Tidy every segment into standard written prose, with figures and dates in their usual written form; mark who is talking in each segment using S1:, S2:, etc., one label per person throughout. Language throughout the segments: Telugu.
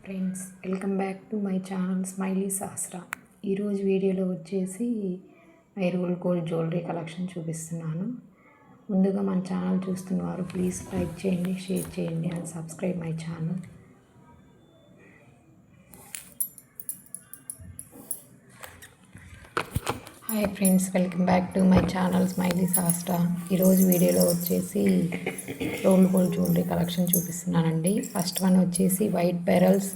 S1: Friends, welcome back to my channel Smiley Sahasra. ఈరోజు వీడియోలో వచ్చేసి రోల్ గోల్డ్ జ్యువెలరీ కలెక్షన్ చూపిస్తున్నాను. ముందుగా మన ఛానల్ చూస్తున్నవారు ప్లీజ్ లైక్ చేయండి, షేర్ చేయండి and subscribe my channel. Hi friends, welcome back to my channel Smiley Sahasra. ఈరోజు వీడియోలో వచ్చేసి రోల్ గోల్డ్ జ్యువెలరీ కలెక్షన్ చూపిస్తున్నానండి. ఫస్ట్ వన్ వచ్చేసి white pearls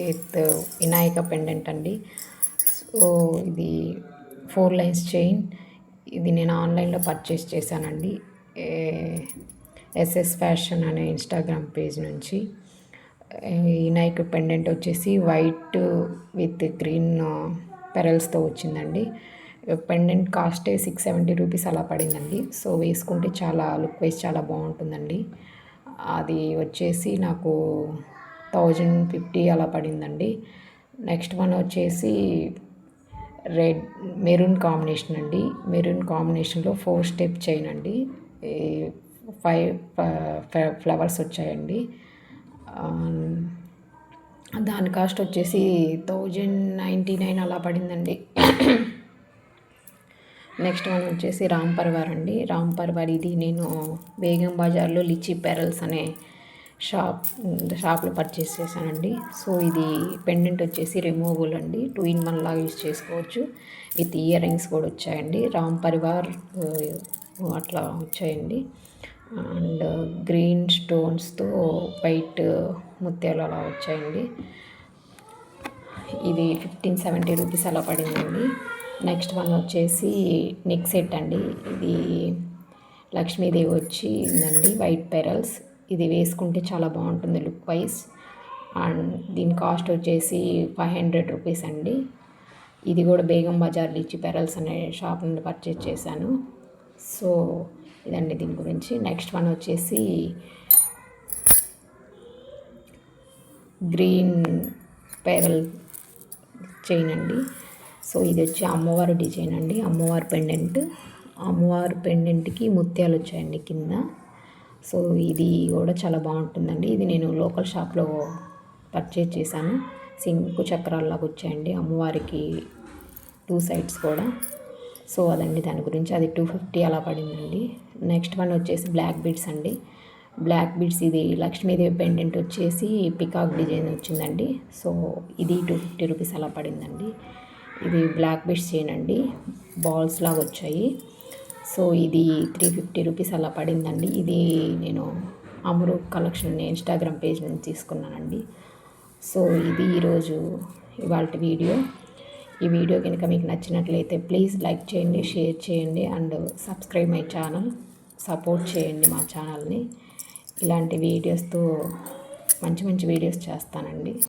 S1: with Vinayaka pendant అండి. సో ఇది 4 లైన్స్ చైన్. ఇది నేను ఆన్లైన్లో పర్చేస్ చేశానండి, ఎస్ఎస్ ఫ్యాషన్ అనే ఇన్స్టాగ్రామ్ పేజ్ నుంచి. వినాయక పెండెంట్ వచ్చేసి వైట్ విత్ గ్రీన్ పెరల్స్తో వచ్చిందండి. పెండెంట్ కాస్టే 670 రూపీస్ అలా పడిందండి. సో వేసుకుంటే చాలా లుక్ వైజ్ చాలా బాగుంటుందండి. అది వచ్చేసి నాకు 1050 అలా పడిందండి. నెక్స్ట్ వన్ వచ్చేసి రెడ్ మెరూన్ కాంబినేషన్ అండి. మెరూన్ కాంబినేషన్లో 4 స్టెప్ చైన్ అండి. 5 ఫ్లవర్స్ వచ్చాయండి. దాని కాస్ట్ వచ్చేసి 1099 అలా పడిందండి. నెక్స్ట్ వన్ వచ్చేసి రామ్ పర్వార్ అండి. రామ్ పర్వార్ ఇది నేను బేగం బజార్లో లిచి పెరల్స్ అనే షాప్లో పర్చేస్ చేశానండి. సో ఇది పెండెంట్ వచ్చేసి రిమూవబుల్ అండి. 2-in-1 లాగా యూజ్ చేసుకోవచ్చు. విత్ ఇయర్ రింగ్స్ కూడా వచ్చాయండి. రామ్ పర్వార్ అట్లా వచ్చాయండి. అండ్ గ్రీన్ స్టోన్స్తో వైట్ ముత్యాలు అలా వచ్చాయండి. ఇది 1570 రూపీస్ అలా పడిందండి. నెక్స్ట్ వన్ వచ్చేసి నెక్ సెట్ అండి. ఇది లక్ష్మీదేవి వచ్చిందండి, వైట్ పెరల్స్. ఇది వేసుకుంటే చాలా బాగుంటుంది లుక్ వైజ్. అండ్ దీని కాస్ట్ వచ్చేసి 500 రూపీస్ అండి. ఇది కూడా బేగం బజార్ లిచి పెరల్స్ అనే షాప్ నుండి పర్చేజ్ చేశాను. సో ఇదండి దీని గురించి. నెక్స్ట్ వన్ వచ్చేసి గ్రీన్ పెరల్ చైన్ అండి. సో ఇది వచ్చి అమ్మవారి డిజైన్ అండి. అమ్మవారి పెండెంట్కి ముత్యాలు వచ్చాయండి కింద. సో ఇది కూడా చాలా బాగుంటుందండి. ఇది నేను లోకల్ షాప్లో పర్చేజ్ చేశాను. సింకు చక్రాల్లాగా వచ్చాయండి అమ్మవారికి 2 సైడ్స్ కూడా. సో అదండి దాని గురించి. అది 250 అలా పడిందండి. నెక్స్ట్ వన్ వచ్చేసి బ్లాక్ బీడ్స్ అండి. బ్లాక్ బీడ్స్ ఇది లక్ష్మీదేవి పెండెంట్ వచ్చేసి పికాక్ డిజైన్ వచ్చిందండి. సో ఇది 250 రూపీస్ అలా పడిందండి. ఇది బ్లాక్ బీడ్స్ చైన్ అండి, బాల్స్ లాగా వచ్చాయి. సో ఇది 350 రూపీస్ అలా పడిందండి. ఇది నేను అమరు కలెక్షన్ ఇన్స్టాగ్రామ్ పేజ్ నుంచి తీసుకున్నానండి. సో ఇది ఈరోజు ఇవాళ వీడియో. ఈ వీడియో కనుక మీకు నచ్చినట్లయితే ప్లీజ్ లైక్ చేయండి, షేర్ చేయండి and subscribe my channel. Support చేయండి మా ఛానల్ని. ఇలాంటి వీడియోస్తో మంచి మంచి వీడియోస్ చేస్తానండి.